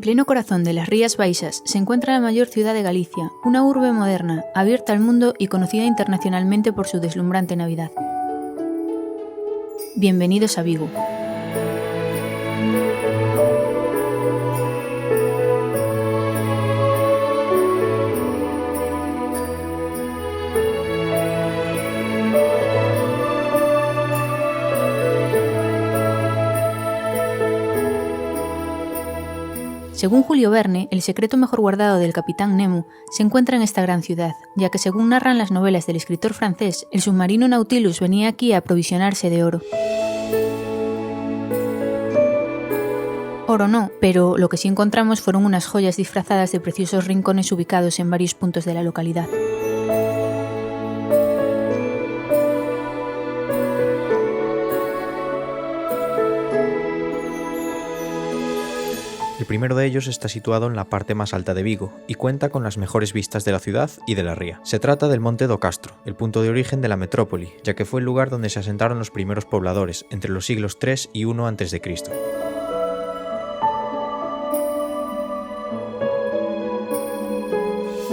pleno corazón de las Rías Baixas se encuentra la mayor ciudad de Galicia, una urbe moderna, abierta al mundo y conocida internacionalmente por su deslumbrante Navidad. Bienvenidos a Vigo. Según Julio Verne, el secreto mejor guardado del Capitán Nemo se encuentra en esta gran ciudad, ya que según narran las novelas del escritor francés, el submarino Nautilus venía aquí a aprovisionarse de oro. Oro no, pero lo que sí encontramos fueron unas joyas disfrazadas de preciosos rincones ubicados en varios puntos de la localidad. El primero de ellos está situado en la parte más alta de Vigo y cuenta con las mejores vistas de la ciudad y de la ría. Se trata del Monte do Castro, el punto de origen de la metrópoli, ya que fue el lugar donde se asentaron los primeros pobladores entre los siglos III y I a.C.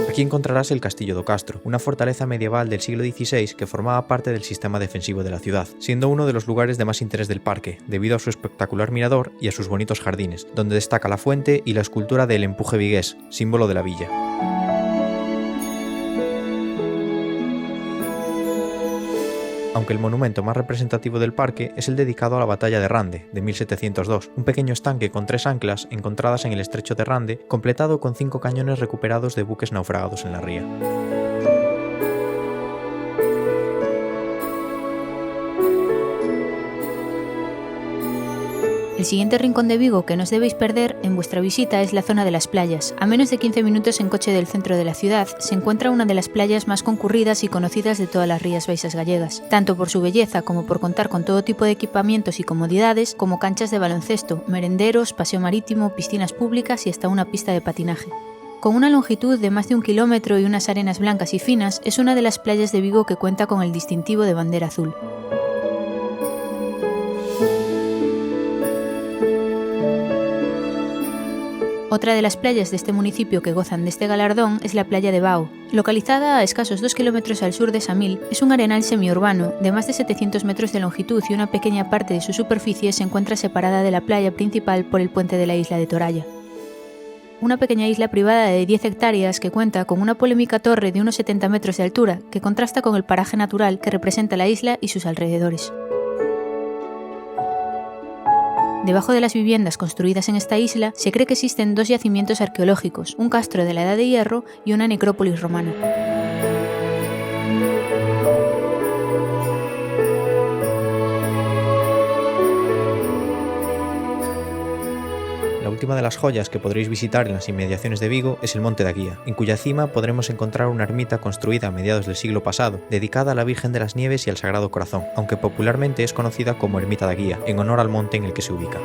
Aquí encontrarás el Castillo do Castro, una fortaleza medieval del siglo XVI que formaba parte del sistema defensivo de la ciudad, siendo uno de los lugares de más interés del parque, debido a su espectacular mirador y a sus bonitos jardines, donde destaca la fuente y la escultura del empuje vigués, símbolo de la villa. Aunque el monumento más representativo del parque es el dedicado a la batalla de Rande, de 1702, un pequeño estanque con 3 anclas encontradas en el estrecho de Rande, completado con 5 cañones recuperados de buques naufragados en la ría. El siguiente rincón de Vigo que no os debéis perder en vuestra visita es la zona de las playas. A menos de 15 minutos en coche del centro de la ciudad se encuentra una de las playas más concurridas y conocidas de todas las Rías Baixas gallegas, tanto por su belleza como por contar con todo tipo de equipamientos y comodidades como canchas de baloncesto, merenderos, paseo marítimo, piscinas públicas y hasta una pista de patinaje. Con una longitud de más de 1 kilómetro y unas arenas blancas y finas, es una de las playas de Vigo que cuenta con el distintivo de bandera azul. Otra de las playas de este municipio que gozan de este galardón es la playa de Bao. Localizada a escasos 2 kilómetros al sur de Samil, es un arenal semiurbano de más de 700 metros de longitud y una pequeña parte de su superficie se encuentra separada de la playa principal por el puente de la isla de Toralla. Una pequeña isla privada de 10 hectáreas que cuenta con una polémica torre de unos 70 metros de altura que contrasta con el paraje natural que representa la isla y sus alrededores. Debajo de las viviendas construidas en esta isla se cree que existen 2 yacimientos arqueológicos, un castro de la Edad de Hierro y una necrópolis romana. La última de las joyas que podréis visitar en las inmediaciones de Vigo es el Monte da Guía, en cuya cima podremos encontrar una ermita construida a mediados del siglo pasado, dedicada a la Virgen de las Nieves y al Sagrado Corazón, aunque popularmente es conocida como Ermita da Guía, en honor al monte en el que se ubica.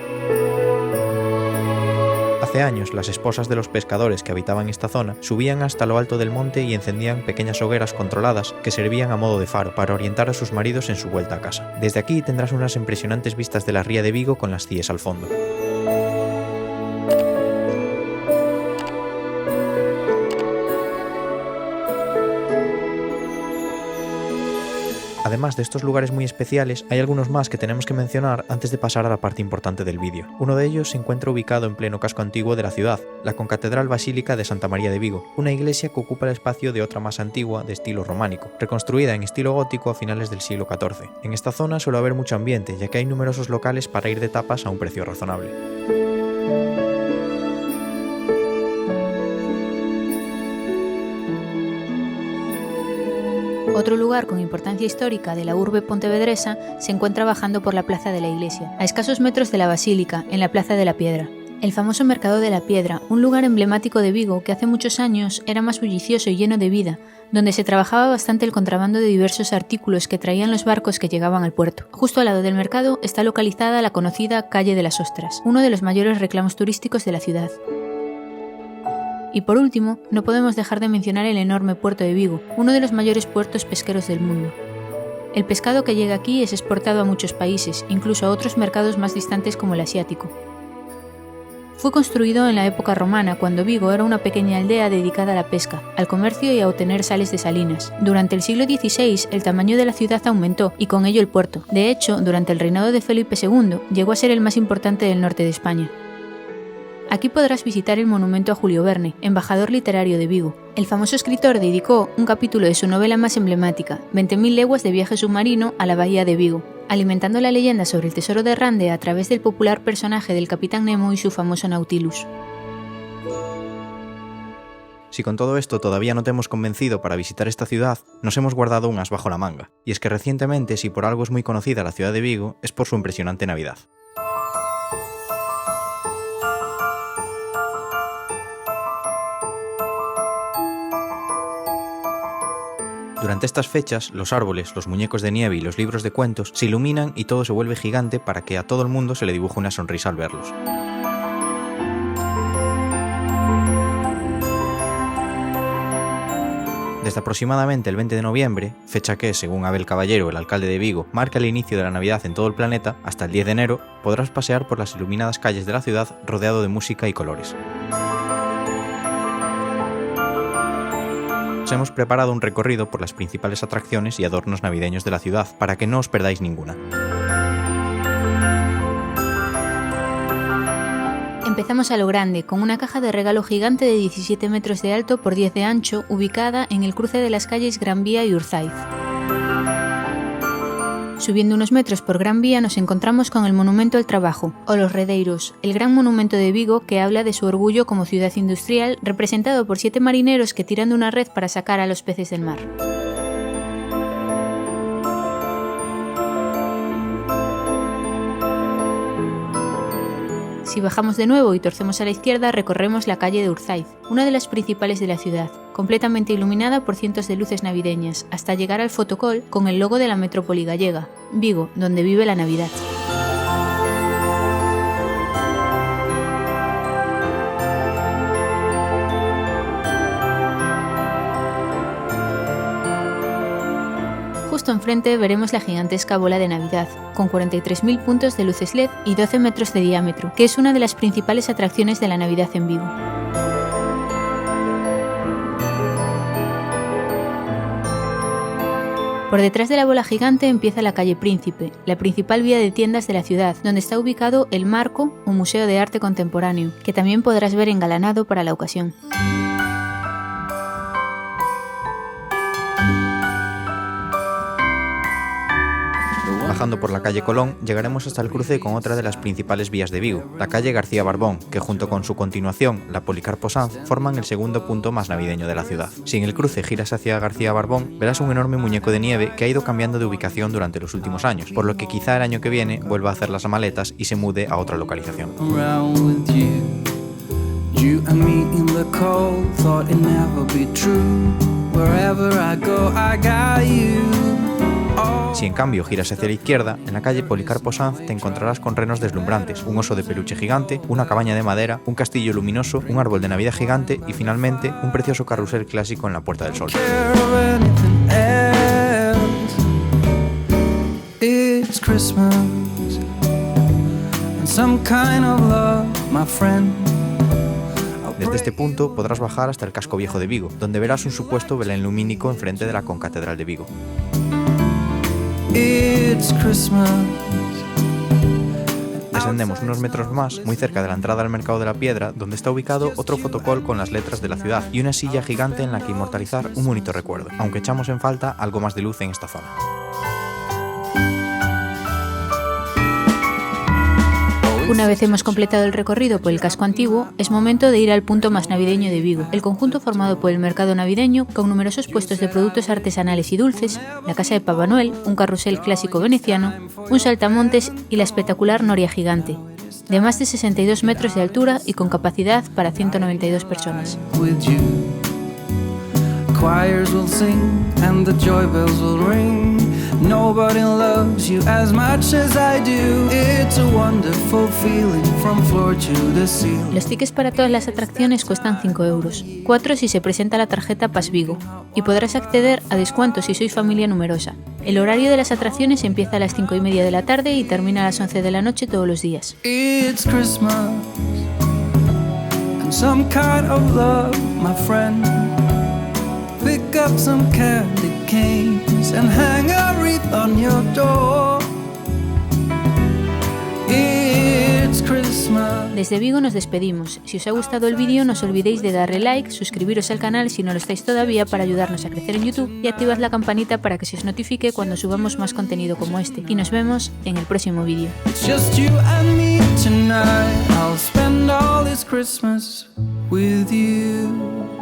Hace años, las esposas de los pescadores que habitaban esta zona subían hasta lo alto del monte y encendían pequeñas hogueras controladas que servían a modo de faro para orientar a sus maridos en su vuelta a casa. Desde aquí tendrás unas impresionantes vistas de la ría de Vigo con las Cíes al fondo. Además de estos lugares muy especiales, hay algunos más que tenemos que mencionar antes de pasar a la parte importante del vídeo. Uno de ellos se encuentra ubicado en pleno casco antiguo de la ciudad, la concatedral basílica de Santa María de Vigo, una iglesia que ocupa el espacio de otra más antigua de estilo románico, reconstruida en estilo gótico a finales del siglo XIV. En esta zona suele haber mucho ambiente, ya que hay numerosos locales para ir de tapas a un precio razonable. Otro lugar con importancia histórica de la urbe pontevedresa se encuentra bajando por la plaza de la iglesia, a escasos metros de la basílica, en la Plaza de la Piedra. El famoso Mercado de la Piedra, un lugar emblemático de Vigo que hace muchos años era más bullicioso y lleno de vida, donde se trabajaba bastante el contrabando de diversos artículos que traían los barcos que llegaban al puerto. Justo al lado del mercado está localizada la conocida Calle de las Ostras, uno de los mayores reclamos turísticos de la ciudad. Y por último, no podemos dejar de mencionar el enorme puerto de Vigo, uno de los mayores puertos pesqueros del mundo. El pescado que llega aquí es exportado a muchos países, incluso a otros mercados más distantes como el asiático. Fue construido en la época romana, cuando Vigo era una pequeña aldea dedicada a la pesca, al comercio y a obtener sales de salinas. Durante el siglo XVI, el tamaño de la ciudad aumentó, y con ello el puerto. De hecho, durante el reinado de Felipe II, llegó a ser el más importante del norte de España. Aquí podrás visitar el monumento a Julio Verne, embajador literario de Vigo. El famoso escritor dedicó un capítulo de su novela más emblemática, 20.000 leguas de viaje submarino a la bahía de Vigo, alimentando la leyenda sobre el tesoro de Rande a través del popular personaje del Capitán Nemo y su famoso Nautilus. Si con todo esto todavía no te hemos convencido para visitar esta ciudad, nos hemos guardado un as bajo la manga. Y es que recientemente, si por algo es muy conocida la ciudad de Vigo, es por su impresionante Navidad. Durante estas fechas, los árboles, los muñecos de nieve y los libros de cuentos se iluminan y todo se vuelve gigante para que a todo el mundo se le dibuje una sonrisa al verlos. Desde aproximadamente el 20 de noviembre, fecha que, según Abel Caballero, el alcalde de Vigo, marca el inicio de la Navidad en todo el planeta, hasta el 10 de enero, podrás pasear por las iluminadas calles de la ciudad rodeado de música y colores. Os hemos preparado un recorrido por las principales atracciones y adornos navideños de la ciudad, para que no os perdáis ninguna. Empezamos a lo grande, con una caja de regalo gigante de 17 metros de alto por 10 de ancho, ubicada en el cruce de las calles Gran Vía y Urzaiz. Subiendo unos metros por Gran Vía nos encontramos con el Monumento al Trabajo, o Los Redeiros, el gran monumento de Vigo que habla de su orgullo como ciudad industrial, representado por 7 marineros que tiran de una red para sacar a los peces del mar. Si bajamos de nuevo y torcemos a la izquierda, recorremos la calle de Urzaiz, una de las principales de la ciudad, completamente iluminada por cientos de luces navideñas, hasta llegar al fotocol con el logo de la metrópoli gallega, Vigo, donde vive la Navidad. Justo enfrente veremos la gigantesca bola de Navidad, con 43.000 puntos de luces LED y 12 metros de diámetro, que es una de las principales atracciones de la Navidad en Vigo. Por detrás de la bola gigante empieza la calle Príncipe, la principal vía de tiendas de la ciudad, donde está ubicado el Marco, un museo de arte contemporáneo, que también podrás ver engalanado para la ocasión. Bajando por la calle Colón, llegaremos hasta el cruce con otra de las principales vías de Vigo, la calle García Barbón, que junto con su continuación, la Policarpo Sanz, forman el segundo punto más navideño de la ciudad. Si en el cruce giras hacia García Barbón, verás un enorme muñeco de nieve que ha ido cambiando de ubicación durante los últimos años, por lo que quizá el año que viene vuelva a hacer las maletas y se mude a otra localización. Si en cambio giras hacia la izquierda, en la calle Policarpo Sanz te encontrarás con renos deslumbrantes, un oso de peluche gigante, una cabaña de madera, un castillo luminoso, un árbol de Navidad gigante y finalmente un precioso carrusel clásico en la Puerta del Sol. Desde este punto podrás bajar hasta el casco viejo de Vigo, donde verás un supuesto Belén lumínico enfrente de la concatedral de Vigo. Descendemos unos metros más, muy cerca de la entrada al Mercado de la Piedra, donde está ubicado otro fotocol con las letras de la ciudad y una silla gigante en la que inmortalizar un bonito recuerdo, aunque echamos en falta algo más de luz en esta zona. Una vez hemos completado el recorrido por el casco antiguo, es momento de ir al punto más navideño de Vigo, el conjunto formado por el mercado navideño, con numerosos puestos de productos artesanales y dulces, la casa de Papá Noel, un carrusel clásico veneciano, un saltamontes y la espectacular noria gigante, de más de 62 metros de altura y con capacidad para 192 personas. Choirs will sing and the joy bells will ring. Nobody loves you as much as I do. It's a wonderful feeling from floor to the ceiling. Los tickets para todas las atracciones cuestan 5 euros, 4 si se presenta la tarjeta Pass Vigo, y podrás acceder a descuentos si sois familia numerosa. El horario de las atracciones empieza a las 5:30 de la tarde y termina a las 11 de la noche todos los días. It's Christmas and some kind of love, my friend. Pick up some candy canes and hang a wreath on your door. It's Christmas. Desde Vigo nos despedimos. Si os ha gustado el vídeo, no os olvidéis de darle like, suscribiros al canal si no lo estáis todavía para ayudarnos a crecer en YouTube y activad la campanita para que se os notifique cuando subamos más contenido como este. Y nos vemos en el próximo vídeo. It's just you and me tonight. I'll spend all this Christmas with you.